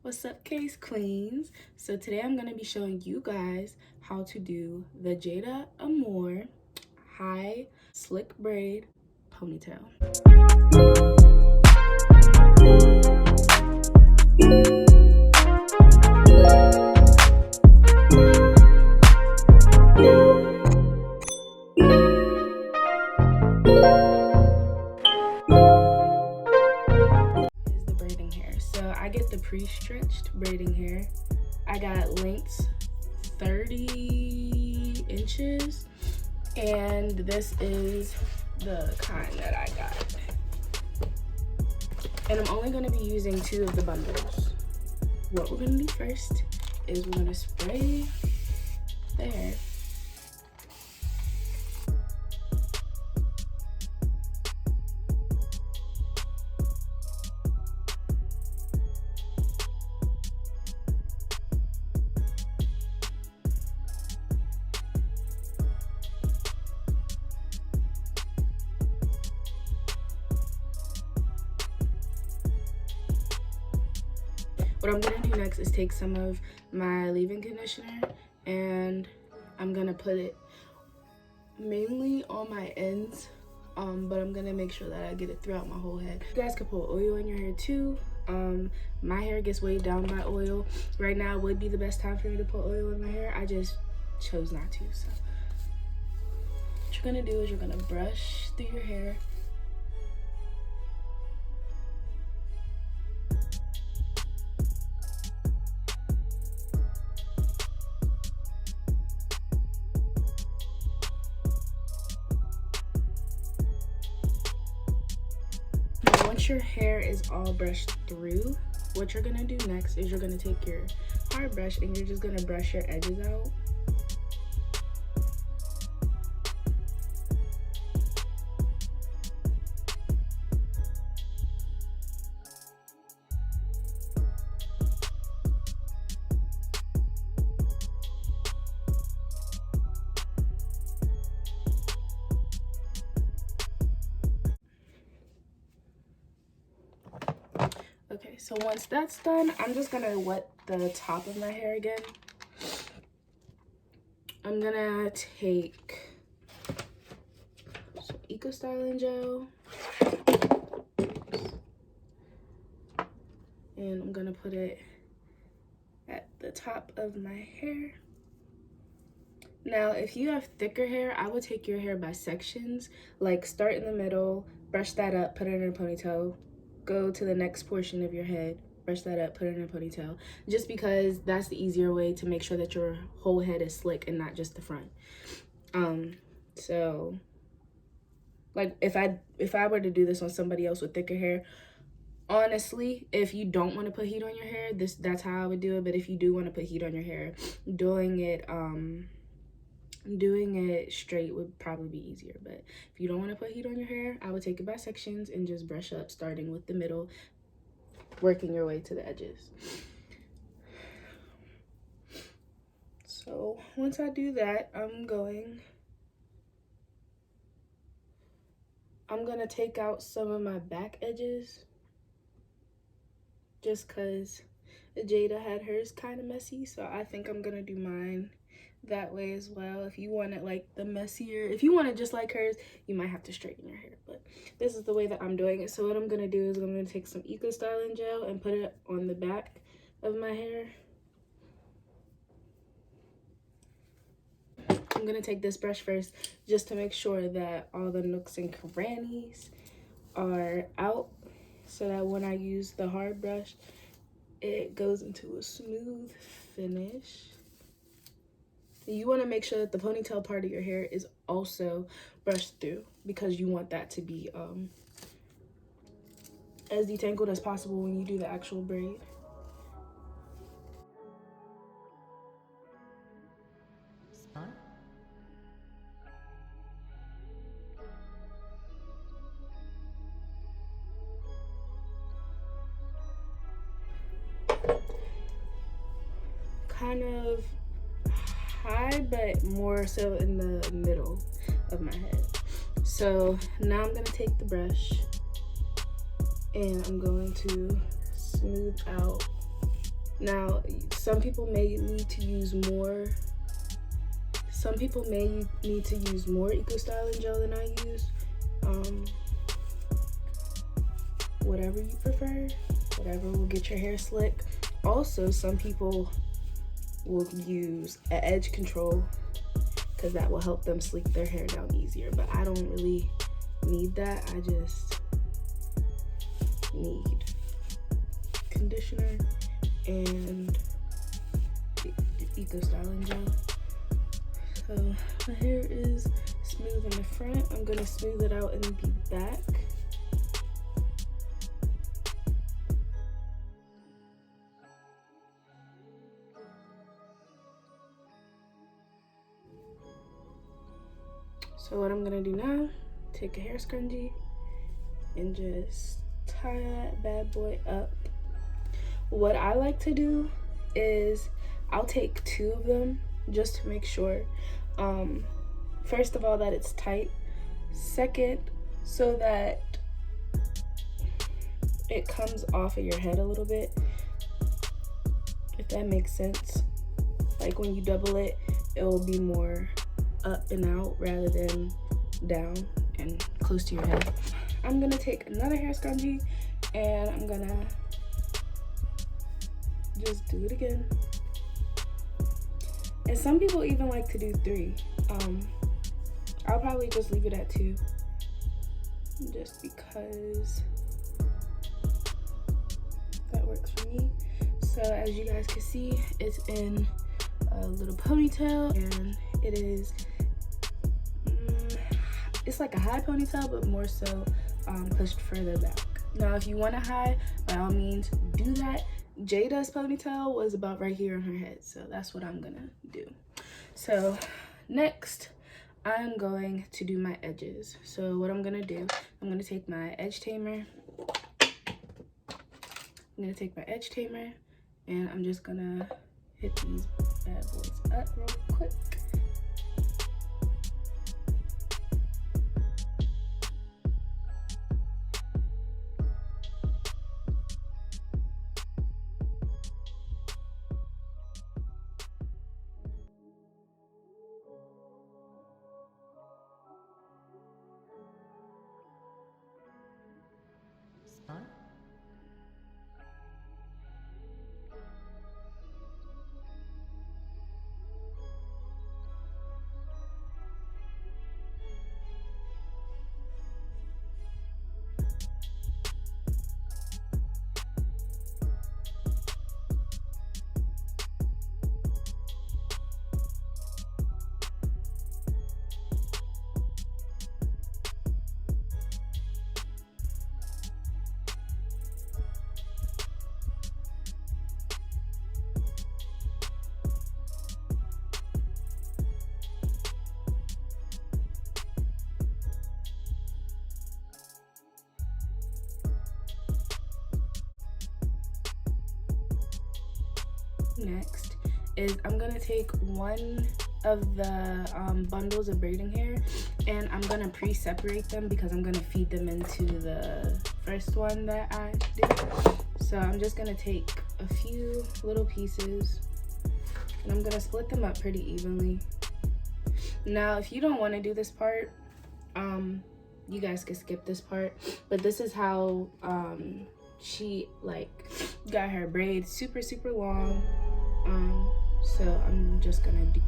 What's up, Case Queens? So today I'm going to be showing you guys how to do the Jayda Wayda high slick braid ponytail. Is the braiding hair. So I get the pre-stretched braiding hair. I got lengths 30 inches, and this is the kind that I got. And I'm only gonna be using 2 of the bundles. What we're gonna do first is we're gonna spray the hair. What I'm gonna do next is take some of my leave-in conditioner and I'm gonna put it mainly on my ends, but I'm gonna make sure that I get it throughout my whole head. You guys can put oil in your hair too. My hair gets weighed down by oil. Right now would be the best time for me to put oil in my hair. I just chose not to. So what you're gonna do is you're gonna brush through your hair. Once your hair is all brushed through, what you're gonna do next is you're gonna take your hard brush and you're just gonna brush your edges out. Okay, so once that's done, I'm just gonna wet the top of my hair again. I'm gonna take some Eco Styling gel. And I'm gonna put it at the top of my hair. Now, if you have thicker hair, I would take your hair by sections. Like start in the middle, brush that up, put it in a ponytail. Go to the next portion of your head, brush that up, put it in a ponytail, just because that's the easier way to make sure that your whole head is slick and not just the front. So like if I were to do this on somebody else with thicker hair, honestly, if you don't want to put heat on your hair, that's how I would do it. But if you do want to put heat on your hair, doing it straight would probably be easier. But if you don't want to put heat on your hair, I would take it by sections and just brush up, starting with the middle, working your way to the edges. So once I do that, I'm gonna take out some of my back edges, just because Jayda had hers kind of messy, so I think I'm gonna do mine that way as well. If you want it like the messier, if you want it just like hers, you might have to straighten your hair, but this is the way that I'm doing it. So what I'm gonna do is I'm gonna take some Eco Styling gel and put it on the back of my hair. I'm gonna take this brush first just to make sure that all the nooks and crannies are out, so that when I use the hard brush, it goes into a smooth finish. You want to make sure that the ponytail part of your hair is also brushed through, because you want that to be as detangled as possible when you do the actual braid. Kind of high, but more so in the middle of my head. So now I'm gonna take the brush and I'm going to smooth out Now, some people may need to use more Eco Styling gel than I use. Whatever you prefer, whatever will get your hair slick. Also, some people will use an edge control because that will help them sleek their hair down easier, but I don't really need that. I just need conditioner and Eco Styling gel. So my hair is smooth in the front. I'm gonna smooth it out in the back. So what I'm gonna do now, take a hair scrunchie and just tie that bad boy up. What I like to do is I'll take 2 of them just to make sure. First of all, that it's tight. Second, so that it comes off of your head a little bit, if that makes sense. Like when you double it, it will be more up and out rather than down and close to your head. I'm gonna take another hair scrunchie and I'm gonna just do it again. And some people even like to do 3. I'll probably just leave it at 2 just because that works for me. So as you guys can see, it's in a little ponytail, and it is it's like a high ponytail, but more so pushed further back. Now if you want a high, by all means do that. Jayda's ponytail was about right here on her head, so that's what I'm gonna do. So next I'm going to do my edges. So what I'm gonna do, I'm gonna take my edge tamer. And I'm just gonna hit these bad boys up real quick. Next is I'm gonna take one of the bundles of braiding hair and I'm gonna pre-separate them because I'm gonna feed them into the first one that I did. So I'm just gonna take a few little pieces and I'm gonna split them up pretty evenly. Now if you don't want to do this part, you guys can skip this part, but this is how she like got her braids super long. So I'm just gonna do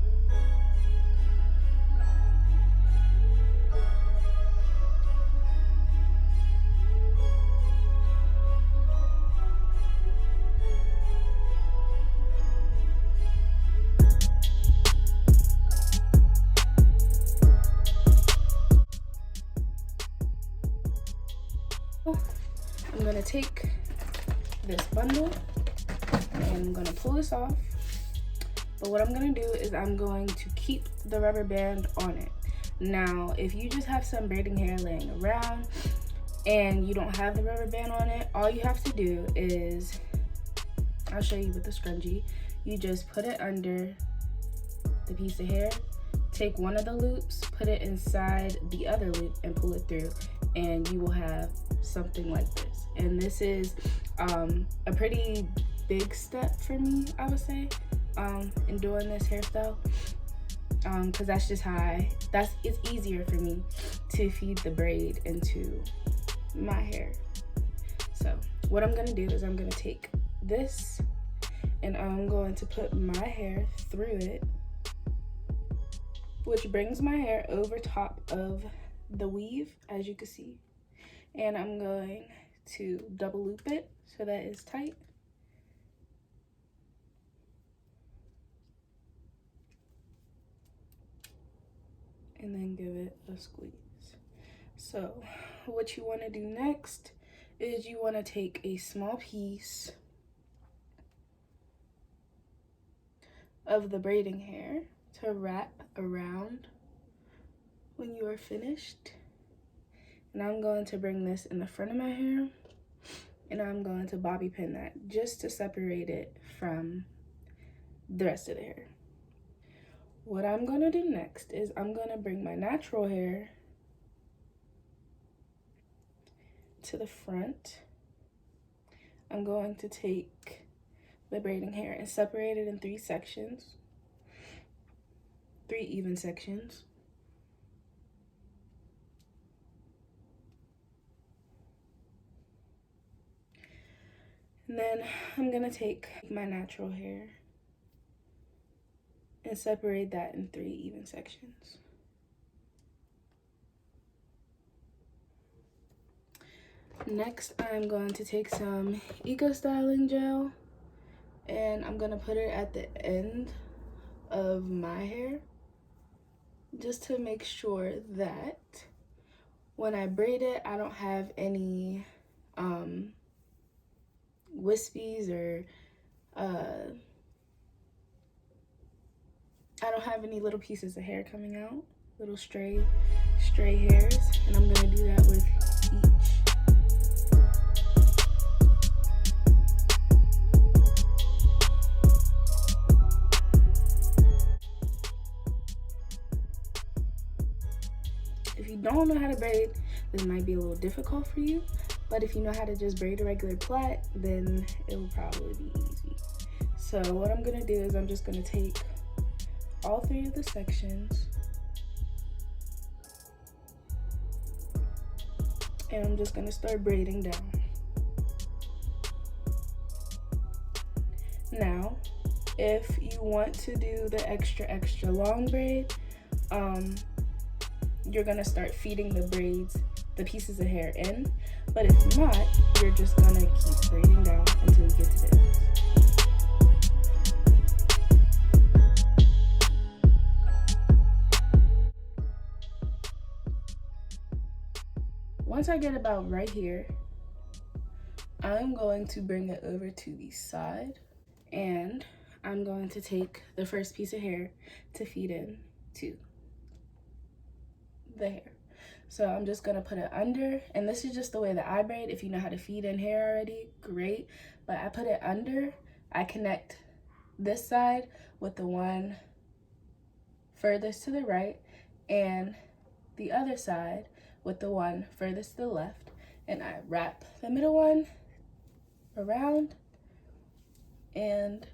I'm gonna take this bundle and I'm gonna pull this off. But what I'm gonna do is I'm going to keep the rubber band on it. Now, if you just have some braiding hair laying around and you don't have the rubber band on it, all you have to do is, I'll show you with the scrunchie, you just put it under the piece of hair, take one of the loops, put it inside the other loop and pull it through, and you will have something like this. And this is a pretty big step for me, I would say, in doing this hairstyle. Because that's just how it's easier for me to feed the braid into my hair. So what I'm gonna do is I'm gonna take this and I'm going to put my hair through it, which brings my hair over top of the weave, as you can see. And I'm going to double loop it so that it's tight. And then give it a squeeze. So what you want to do next is you want to take a small piece of the braiding hair to wrap around when you are finished. And I'm going to bring this in the front of my hair and I'm going to bobby pin that just to separate it from the rest of the hair. What I'm going to do next is I'm going to bring my natural hair to the front. I'm going to take the braiding hair and separate it in 3 sections, 3 even sections. And then I'm gonna take my natural hair and separate that in 3 even sections. Next, I'm going to take some Eco Styling gel and I'm gonna put it at the end of my hair just to make sure that when I braid it, I don't have any wispies or I don't have any little pieces of hair coming out, little stray hairs, and I'm gonna do that with each. If you don't know how to braid, this might be a little difficult for you, but if you know how to just braid a regular plait, then it will probably be easy. So what I'm gonna do is I'm just gonna take all 3 of the sections and I'm just gonna start braiding down. Now, if you want to do the extra long braid, you're gonna start feeding the braids, the pieces of hair in, but if not, you're just gonna keep braiding down until you get to the ends. Once I get about right here, I'm going to bring it over to the side and I'm going to take the first piece of hair to feed in to the hair. So I'm just gonna put it under, and this is just the way that I braid. If you know how to feed in hair already, great. But I put it under, I connect this side with the one furthest to the right and the other side with the one furthest to the left, and I wrap the middle one around and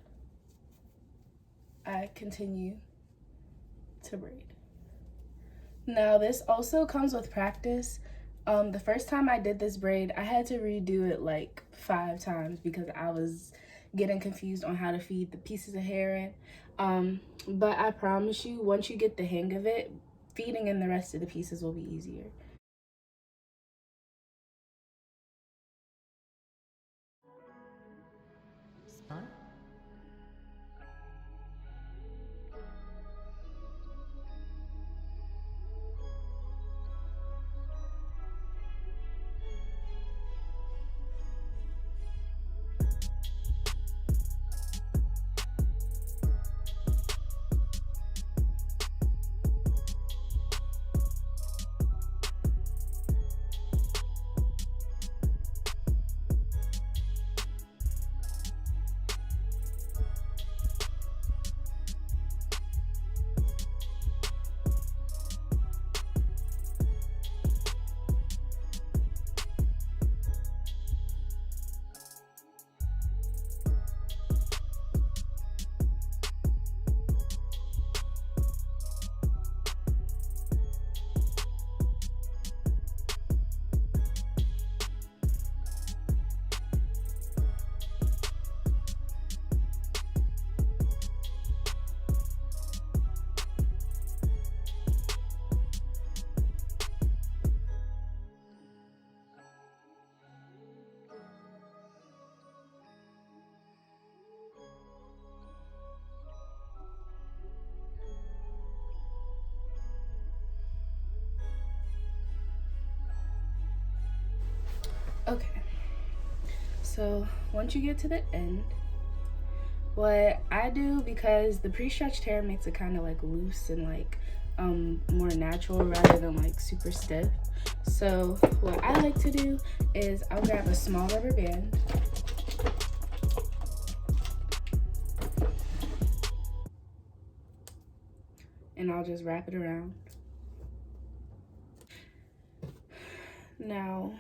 I continue to braid. Now this also comes with practice. The first time I did this braid, I had to redo it like 5 times because I was getting confused on how to feed the pieces of hair in. But I promise you, once you get the hang of it, feeding in the rest of the pieces will be easier. Okay, so once you get to the end, what I do, because the pre-stretched hair makes it kind of like loose and like more natural rather than like super stiff. So what I like to do is I'll grab a small rubber band, and I'll just wrap it around. Now,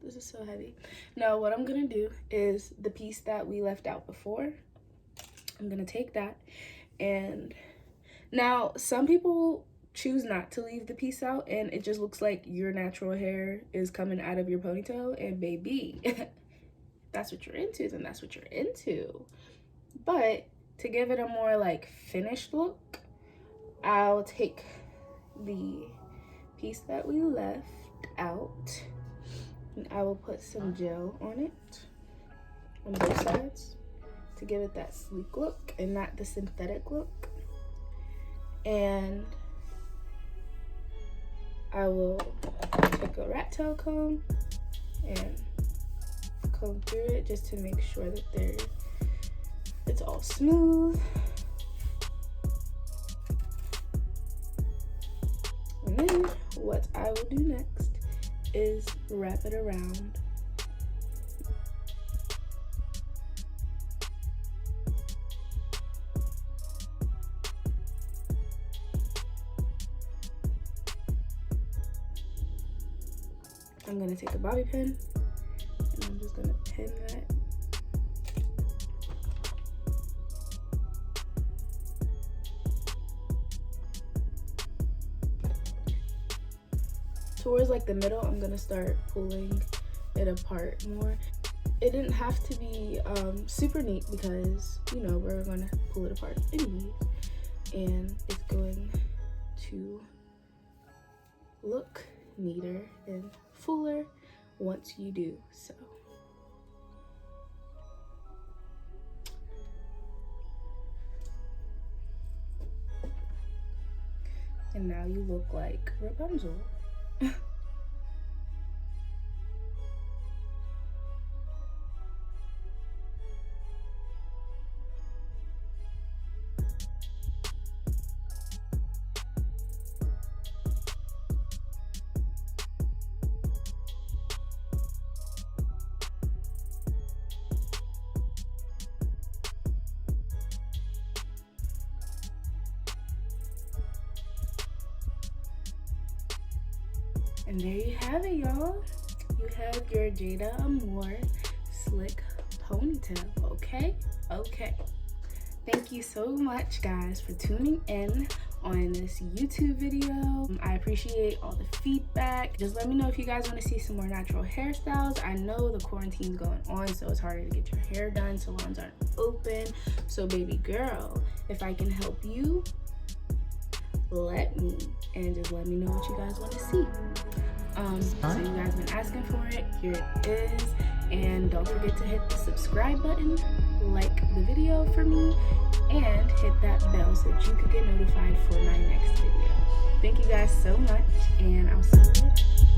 this is so heavy. Now what I'm gonna do is the piece that we left out before, I'm gonna take that, and now some people choose not to leave the piece out and it just looks like your natural hair is coming out of your ponytail, and baby, that's what you're into, then that's what you're into. But to give it a more like finished look, I'll take the piece that we left out and I will put some gel on it on both sides to give it that sleek look and not the synthetic look. And I will take a rat tail comb and comb through it just to make sure that it's all smooth. And then what I will do next is wrap it around. I'm gonna take a bobby pin and I'm just gonna pin that. Towards like the middle, I'm gonna start pulling it apart more. It didn't have to be super neat because, you know, we're gonna pull it apart anyways. And it's going to look neater and fuller once you do so. And now you look like Rapunzel. And there you have it, y'all. You have your Jayda Amore slick ponytail, okay? Okay. Thank you so much, guys, for tuning in on this YouTube video. I appreciate all the feedback. Just let me know if you guys want to see some more natural hairstyles. I know the quarantine's going on, so it's harder to get your hair done. Salons aren't open. So baby girl, if I can help you, let me, and just let me know what you guys want to see. So you guys been asking for it, here it is. And don't forget to hit the subscribe button, like the video for me, and hit that bell so that you could get notified for my next video. Thank you guys so much, and I'll see you later.